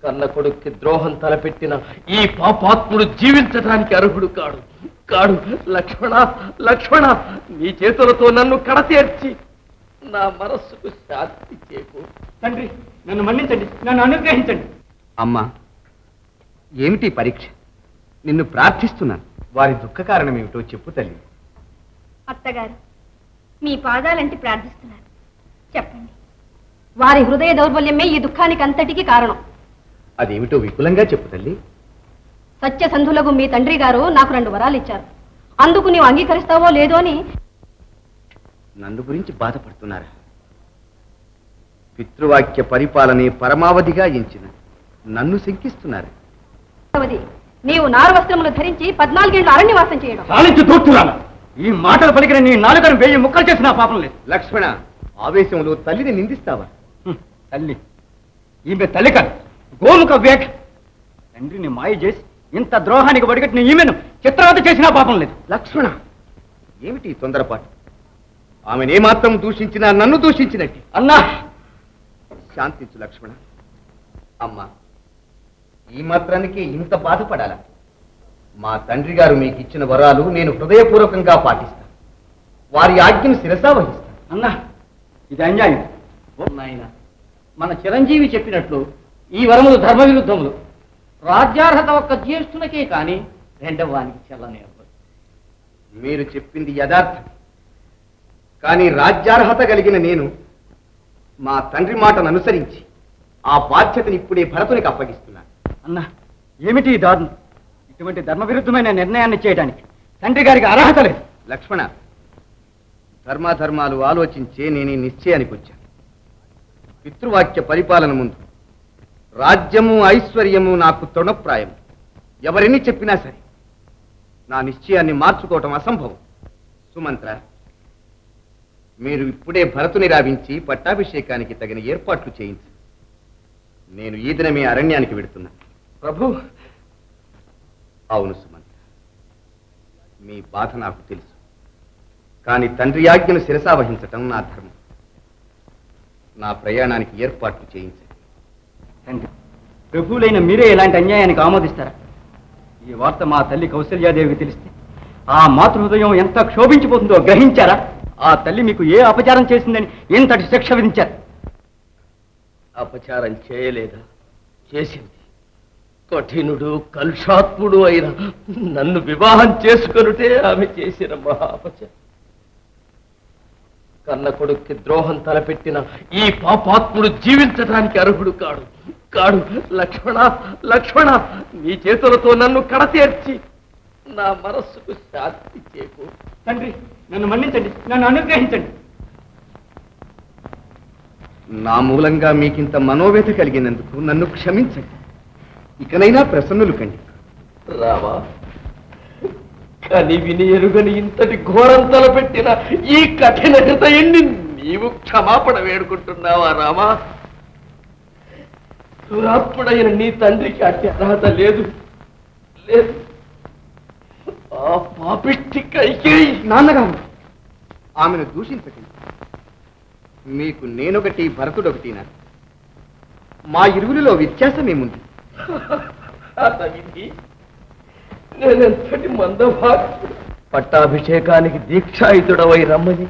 కన్న కొడుక్కి ద్రోహం తలపెట్టిన ఈ పాపాత్ముడు జీవించడానికి అర్హుడు కాడు కాడు. లక్ష్మణ లక్ష్మణ, నీ చేతులతో నన్ను కడతీర్చి నా మనస్సుకు శాంతి చేకూరు. తండ్రి, నన్ను మన్నించండి, నన్ను అనుగ్రహించండి. అమ్మా, ఏమిటి పరీక్ష? నిన్ను ప్రార్థిస్తున్నాను. వారి దుఃఖ కారణం ఏమిటో చెప్పు తల్లి. అత్తగారు, మీ పాదాలంటి ప్రార్థిస్తున్నారు. చెప్పండి, వారి హృదయ దౌర్బల్యమే ఈ దుఃఖానికి అంతటికి కారణం. అదేమిటో విపులంగా చెప్పు తల్లి. సత్యసంధులకు మీ తండ్రి గారు నాకు 2 వరాలు ఇచ్చారు. అందుకు నీవు అంగీకరిస్తావో లేదో అని. నన్ను గురించి బాధపడుతున్నారా? పితృవాక్య పరిపాలనే పరమావధిగా ఎంచిన నన్ను శంకిస్తున్నారు. నీవు నారు వస్త్రములు ధరించి 14 ఏళ్లు అరణ్యవాసం చేయడం. సాలించి తూర్చురాలా! ఈ మాటలు పలికిన నీ నాలుకను 1000 ముక్కలు చేసిన పాపం లేదు. లక్ష్మణ, ఆవేశంలో తల్లిని నిందిస్తావా? తల్లి ఈమె తల్లి కాదు, గోముఖ వేక్. తండ్రిని మాయ చేసి ఇంత ద్రోహానికి వడిగట్టిన ఈమెను చిత్రవత చేసిన పాపం లేదు. లక్ష్మణ, ఏమిటి తొందరపాటు? ఆమెనేమాత్రం దూషించినా నన్ను దూషించినట్టు. అన్నా, శాంతించు లక్ష్మణ. అమ్మా, ఈ మాత్రానికి ఇంత బాధపడాలా? మా తండ్రి గారు మీకు ఇచ్చిన వరాలు నేను హృదయపూర్వకంగా పాటిస్తాను. వారి ఆజ్ఞను శిరసా వహిస్తాను. అన్నా, ఇది అన్యాయం. నాయన, మన చిరంజీవి చెప్పినట్లు ఈ వరములు ధర్మ విరుద్ధములు. రాజ్యార్హత ఒక్క జ్యేష్ఠునికే కాని రెండవ వానికి చెల్లనేర్పదు. మీరు చెప్పింది యథార్థం. కానీ రాజ్యార్హత కలిగిన నేను మా తండ్రి మాటను అనుసరించి ఆ బాధ్యతను ఇప్పుడే భరతునికి అప్పగిస్తున్నాను. అన్నా, ఏమిటి ఈ దారుణం? ఇటువంటి ధర్మ విరుద్ధమైన నిర్ణయాన్ని చేయడానికి తండ్రి గారికి అర్హత లేదు. లక్ష్మణ, ధర్మాధర్మాలు ఆలోచించే నేను ఈ నిశ్చయానికి వచ్చాను. పితృవాక్య పరిపాలన ముందు రాజ్యము ఐశ్వర్యము నాకు తృణప్రాయం. ఎవరిని చెప్పినా సరే నా నిశ్చయాన్ని మార్చుకోవటం అసంభవం. సుమంత్ర, మీరు ఇప్పుడే భరతుని రావించి పట్టాభిషేకానికి తగిన ఏర్పాట్లు చేయించు. నేను ఈ దినమే అరణ్యానికి వెడుతున్నా. ప్రభు, అవును సుమంత్ర, మీ బాధ నాకు తెలుసు. కానీ తండ్రి ఆజ్ఞను శిరసా వహించటం నా ధర్మం. నా ప్రయాణానికి ఏర్పాట్లు చేయించండి. తండ్రి, ప్రభువులైన మీరే ఇలాంటి అన్యాయానికి ఆమోదిస్తారా? ఈ వార్త మా తల్లి కౌసల్యాదేవికి తెలిస్తే ఆ మాతృహృదయం ఎంత క్షోభించిపోతుందో గ్రహించారా? ఆ తల్లి మీకు ఏ అపచారం చేసిందని ఇంతటి శిక్ష విధించారు. అపచారం చేయలేదా? చేసింది. కఠినుడు కలుషాత్ముడు అయిన నన్ను వివాహం చేసుకొనుటే ఆమె చేసిన మహా అపచారం. కన్న కొడుక్కి ద్రోహం తలపెట్టిన ఈ పాపాత్ముడు జీవించడానికి అర్హుడు కాడు కాడు. లక్ష్మణ లక్ష్మణ, నీ చేతులతో నన్ను కడతీర్చి నా మనస్సుకు శాంతి చేకూరు. తండ్రి, నన్ను మన్నించండి, నన్ను అనుగ్రహించండి. నా మూలంగా మీకింత మనోవ్యత కలిగినందుకు నన్ను క్షమించండి. ఇకనైనా ప్రసన్నులు కండి. రావా, కానీ విని ఎరుగని ఇంతటి ఘోరం తలపెట్టిన ఈ కఠిన హృదయాన్ని నీవు క్షమాపణ వేడుకుంటున్నావా రామా? దురాత్ముడైన నీ తండ్రికి అట్టి అర్హత లేదు లేదు. ఆ పాపిష్టి కైకేయి. నాన్నగారు, ఆమెను దూషించకండి. మీకు నేనొకటి భరతుడొకటినా? మా ఇరువురిలో వ్యత్యాసమేముంది? అతనిది నేనెంతటి మందభాగ్యుడు. పట్టాభిషేకానికి దీక్షాయుతుడవై రమ్మని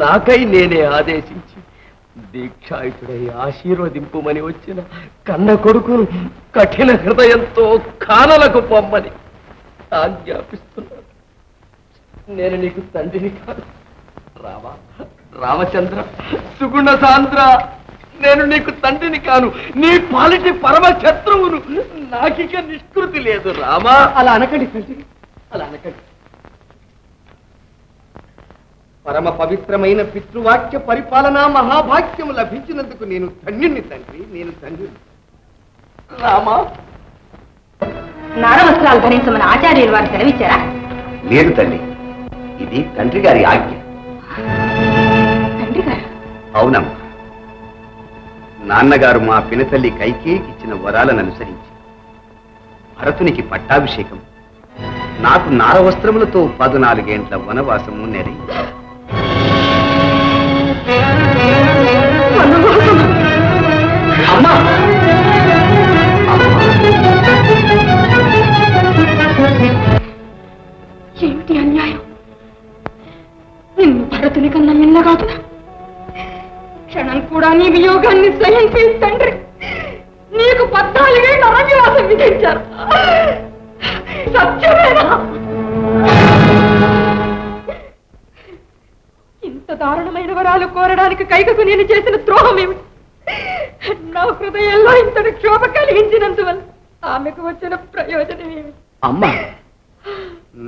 నాకై నేనే ఆదేశించి దీక్షాయుతుడై ఆశీర్వదింపుమని వచ్చిన కన్న కొడుకును కఠిన హృదయంతో కానలకు పొమ్మని ఆజ్ఞాపిస్తున్నాను. నేను నీకు తండ్రిని కాదు. రామా, రామచంద్ర, సుగుణ సాంద్ర, నేను నీకు తండ్రిని కాను. నీ పాలిటి పరమ శత్రువును. నాకిక నిష్కృతి లేదు రామా. అలా అనకండి తండ్రి, అలా అనకండి. పరమ పవిత్రమైన పితృవాక్య పరిపాలనా మహాభాగ్యము లభించినందుకు నేను ధన్యుణ్ణి తండ్రి, నేను ధన్యుణ్ణి. రామా, నారవస్త్రాలు ధరించమని ఆచార్యులు వారు సెలవిచ్చారా? లేదు తల్లి, ఇది తండ్రి గారి ఆజ్ఞ. తండ్రి గారు? అవునమ్మా, నాన్నగారు మా పినతల్లి కైకేయికి ఇచ్చిన వరాలను అనుసరించి భరతునికి పట్టాభిషేకం, నాకు నారవస్త్రములతో 14 ఏండ్ల వనవాసము నెరి. అమ్మా, మీ తండ్రి నీకు 14 ఏళ్ల అరణ్యవాసం విధించారు. సత్యమేనా? ఇంత దారుణమైన వరాలు కోరడానికి కైకకు నేను చేసిన ద్రోహం ఏమిటి? నా హృదయంలో ఇంతటి క్షోభ కలిగించినందువల్ల ఆమెకు వచ్చిన ప్రయోజనం ఏమిటి? అమ్మా,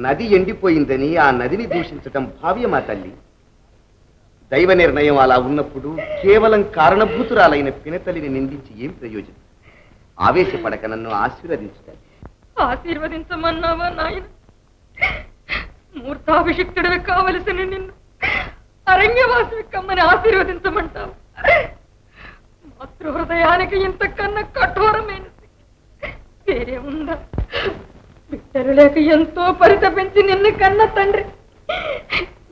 నది ఎండిపోయిందని ఆ నదిని దూషించటం భావ్యమా తల్లి? దైవ నిర్ణయం అలా ఉన్నప్పుడు కేవలం కారణభూతురాలైన పినతల్లిని నిందించి ఏం ప్రయోజనం? ఆవేశపడక నన్ను ఆశీర్వదించుతాను. ఆశీర్వదించమన్నావా నాయన? మూర్తాభిషిక్తుడివి కావలసిన నిన్ను అరణ్యవాసి కమ్మని ఆశీర్వదించమంటావు? మాతృహృదయానికి ఇంతకన్నా కఠోరమైన వేరే ఉందా? బిడ్డలు లేక ఎంతో పరితపించి నిన్ను కన్న తండ్రి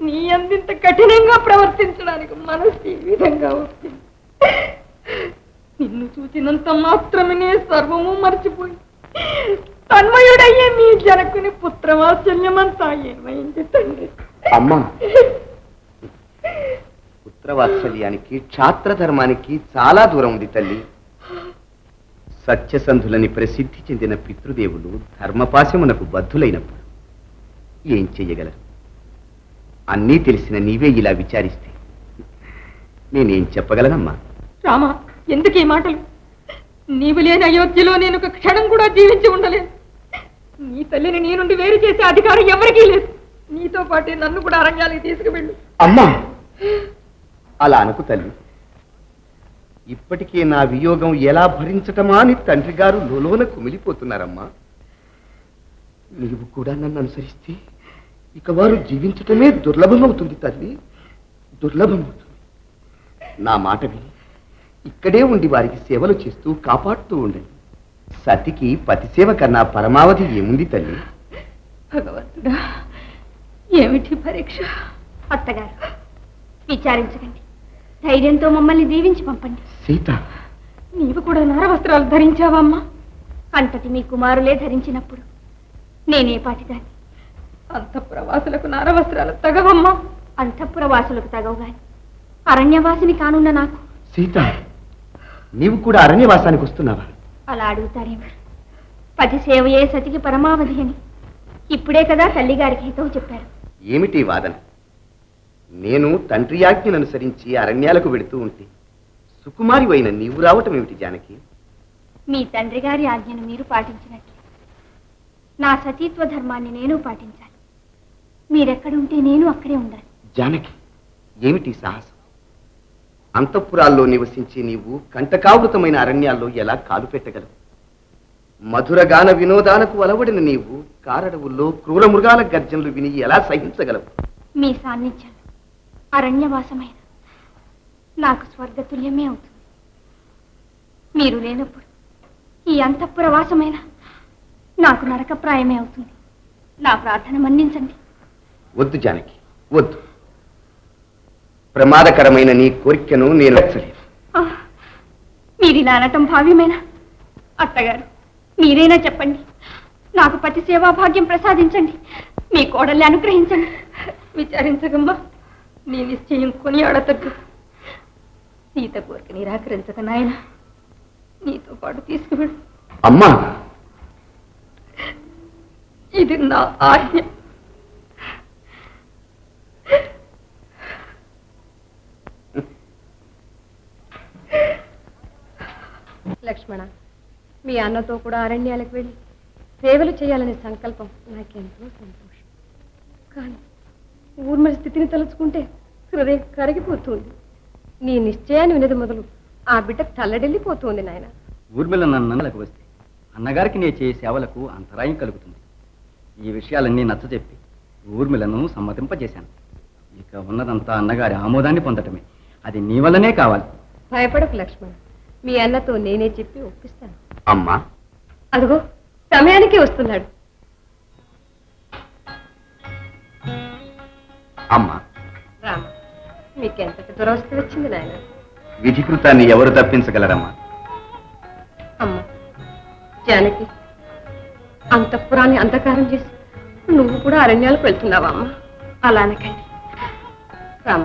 నీ అందింత కఠినంగా ప్రవర్తించడానికి మనసు ఈ విధంగా వస్తుంది. నిన్ను చూసినంత మాత్రమే సర్వము మర్చిపోయి తన్మయుడయ్యే మీ జనకుని పుత్రవాత్సల్యమంతా ఏమైంది తండ్రి? అమ్మా, పుత్రవాత్సల్యానికి క్షాత్రధర్మానికి చాలా దూరం ఉంది తల్లి. సత్యసంధులని ప్రసిద్ధి చెందిన పితృదేవులు ధర్మపాశమునకు బద్ధులైనప్పుడు ఏం చెయ్యగలరు? అన్నీ తెలిసిన నీవే ఇలా విచారిస్తే నేనేం చెప్పగలనమ్మా? రామా, ఎందుకు ఈ మాటలు? నీవు లేని అయోధ్యలో నేను ఒక క్షణం కూడా జీవించి ఉండలేను. నీ తల్లిని నీ నుండి వేరు చేసే అధికారం ఎవరికీ లేదు. నీతో పాటే నన్ను కూడా అరణ్యానికి తీసుకువెళ్ళు. అమ్మా, అలా అనుకు తల్లి. ఇప్పటికే నా వియోగం ఎలా భరించటమా అని తండ్రి గారు లోలోన కుమిలిపోతున్నారమ్మా. నీవు కూడా నన్ను అనుసరిస్తే ఇక వారు జీవించటమే దుర్లభమవుతుంది తల్లి, దుర్లభమవుతుంది. నా మాట విని ఇక్కడే ఉండి వారికి సేవలు చేస్తూ కాపాడుతూ ఉండండి. సతికి పతిసేవ కన్నా పరమావధి ఏముంది తల్లి? భగవంతుడా, ఏమిటి పరీక్ష? అత్తగారు, విచారించకండి. ధైర్యంతో మమ్మల్ని దీవించి పంపండి. సీత, నీవు కూడా నారవస్త్రాలు ధరించావమ్మా? అంతటి మీ కుమారులే ధరించినప్పుడు నేనే పాటిదాన్ని. అంతఃపురవాసులకు నారవస్త్రాలు తగవమ్మా? అంతఃపురవాసులకు తగవు గాని అరణ్యవాసిని కానున్న నాకు. సీత, నీవు కూడా అరణ్యవాసానికి వస్తున్నావా? అలా అడుగుతారేమో. పతి సేవయే సతికి పరమావధి అని ఇప్పుడే కదా తల్లిగారికి హితవు చెప్పారు. ఏమిటి వాదన? నేను తండ్రి ఆజ్ఞను అనుసరించి అరణ్యాలకు వెడుతూ ఉంటే సుకుమారి అయిన నీవు రావటం ఏమిటి జానకి? మీ తండ్రి గారి ఆజ్ఞను మీరు పాటించినట్లు నా సతీత్వ ధర్మాన్ని నేను పాటించాలి. మీరెక్కడుంటే నేను అక్కడే ఉండాలి. జానకి, ఏమిటి సాహసం? అంతఃపురాల్లో నివసించి నీవు కంటకావృతమైన అరణ్యాల్లో ఎలా కాలు పెట్టగలవు? మధురగాన వినోదాలకు అలవడిన నీవు కారడవుల్లో క్రూర మృగాల గర్జనలు విని ఎలా సహించగలవు? మీ సాన్నిధ్యం అరణ్యవాసమైన నాకు స్వర్గతుల్యమే అవుతుంది. మీరు లేనప్పుడు ఈ అంతఃపుర వాసమైన నాకు నరకప్రాయమే అవుతుంది. నా ప్రార్థన మన్నించండి. వద్దు జానకి, వద్దు. ప్రమాదకరమైన నీ కోరికను నేను నచ్చలేదు. మీరు ఇలా అనటం భావ్యమేనా? అత్తగారు, మీరైనా చెప్పండి. నాకు పతి సేవా భాగ్యం ప్రసాదించండి. మీ కోడల్ని అనుగ్రహించండి. విచారించగమ్మా, నీ నిశ్చయం కొని అడతద్దు. సీత కోరిక నిరాకరించక నాయన, నీతో పాటు తీసుకువెళ్ళు. అమ్మా, ఇది నా ఆజ్ఞ. లక్ష్మణ, మీ అన్నతో కూడా అరణ్యాలకు వెళ్ళి సేవలు చేయాలనే సంకల్పం నాకెంతో సంతోషం. కానీ ఊర్మిళ స్థితిని తలుచుకుంటే హృదయం కరిగిపోతుంది. నీ నిశ్చయాన్ని వినది మొదలు ఆ బిడ్డ తల్లడిల్లిపోతుంది నాయన. ఊర్మిళ నన్నలకు వస్తే అన్నగారికి నే చేసే సేవలకు అంతరాయం కలుగుతుంది. ఈ విషయాలన్నీ నచ్చజెప్పి ఊర్మిళను సమ్మతింపజేశాను. ఇక ఉన్నదంతా అన్నగారి ఆమోదాన్ని పొందటమే. అది నీ వల్లనే కావాలి. భయపడకు లక్ష్మణ, మీ అన్నతో నేనే చెప్పి ఒప్పిస్తాను. అమ్మా, అదిగో సమయానికి వస్తున్నాడు. అమ్మా, రామ, మీకెంతటి దురవస్థ వచ్చింది నాయన? విధికృతాన్ని ఎవరు తప్పించగలరమ్మా? అమ్మ జానకి, అంతఃపురాన్ని అంధకారం చేసి నువ్వు కూడా అరణ్యాలకు వెళ్తున్నావా అమ్మ? అలా అనకండి. రామ,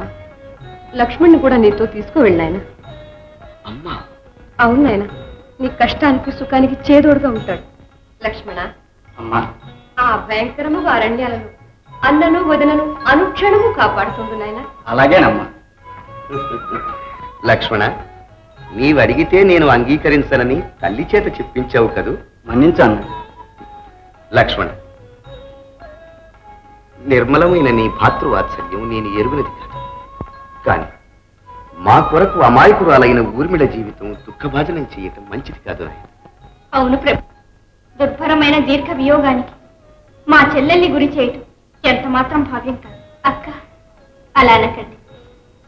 లక్ష్మణ్ని కూడా నీతో తీసుకువెళ్ళాయన. అమ్మా, అవును నాయన, నీ కష్టానికి సుఖానికి చేదోడుగా ఉంటాడు. లక్ష్మణ, అమ్మా, ఆ భయంకరము అరణ్యాలను అన్నను వదనను అనుక్షణము కాపాడుతుంది నాయన. అలాగేనమ్మా. లక్ష్మణ, నీవు అడిగితే నేను అంగీకరించనని తల్లి చేత చెప్పించావు కదూ. మన్నించాను. లక్ష్మణ, నిర్మలమైన నీ భాతృవాత్సల్యం నేను ఎరుగనిది కాదు. కానీ మా కొరకు అమాయకురాలైన ఊర్మిళ జీవితం దుఃఖభాజనం చేయటం మంచిది కాదు నాయన. అవును ప్రభు, దుర్భరమైన దీర్ఘ వియోగానికి మా చెల్లెల్ని గురి చేయటం ఎంత మాత్రం భావ్యం కాదు. అక్క, అలా అనకండి.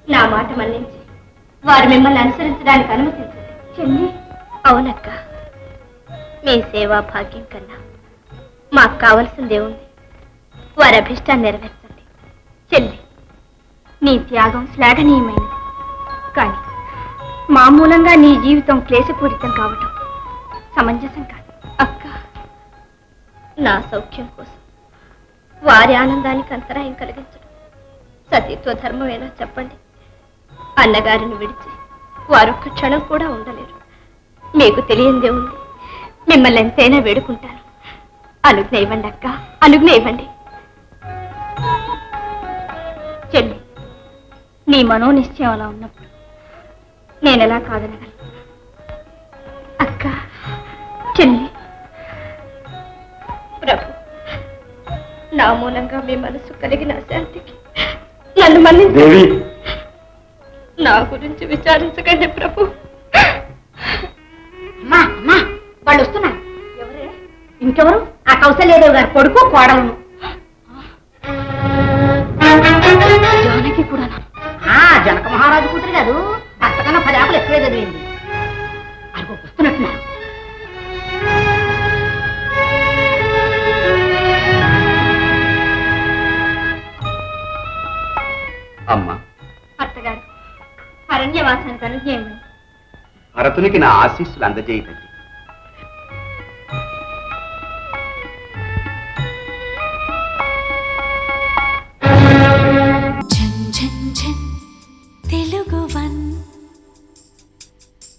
నా మాట మన్నించి వారు మిమ్మల్ని అనుసరించడానికి అనుమతించండి. చెల్లి, అవునక్క, మీ సేవా భాగ్యం కన్నా మాకు కావలసిందే ఉంది. వారి అభిష్టాన్ని నెరవేర్చండి. చెల్లి, నీ త్యాగం శ్లాఘనీయమైనది. కానీ మా మూలంగా నీ జీవితం క్లేశపూరితం కావటం సమంజసం కాదు. అక్క, నా సౌఖ్యం కోసం వారి ఆనందానికి అంతరాయం కలిగించడం సతీత్వ ధర్మమేనా చెప్పండి. అన్నగారిని విడిచి వారొక్క క్షణం కూడా ఉండలేరు. మీకు తెలియందే ఉంది. మిమ్మల్ని ఎంతైనా వేడుకుంటాను. అనుజ్ఞ ఇవ్వండి అక్క, అనుజ్ఞ ఇవ్వండి. చెల్లి, నీ మనోనిశ్చయం అలా ఉన్నప్పుడు నేనెలా కాదనగలను? అక్క, చెల్లి, ప్రభు, నా మూలంగా మీ మనసు కలిగిన శాంతికి నన్ను మన్నించండి. నా గురించి విచారించకండి ప్రభు. వాళ్ళు వస్తున్నారు. ఎవరే? ఇంకెవరు? ఆ కౌశల్యదేవి గారి కొడుకు, కోడలను. జానకి కూడా జనక మహారాజు కూతురు కాదు. అంతకన్నా 10 ఆకులు ఎక్కువే చదివింది. అదిగో వస్తున్నట్టున్నారు. అమ్మా, అత్తగారు, అరణ్యవాసానికి అనుజ్ఞ ఇవ్వండి. భరతునికి నా ఆశీస్సులు అందజేయటండి.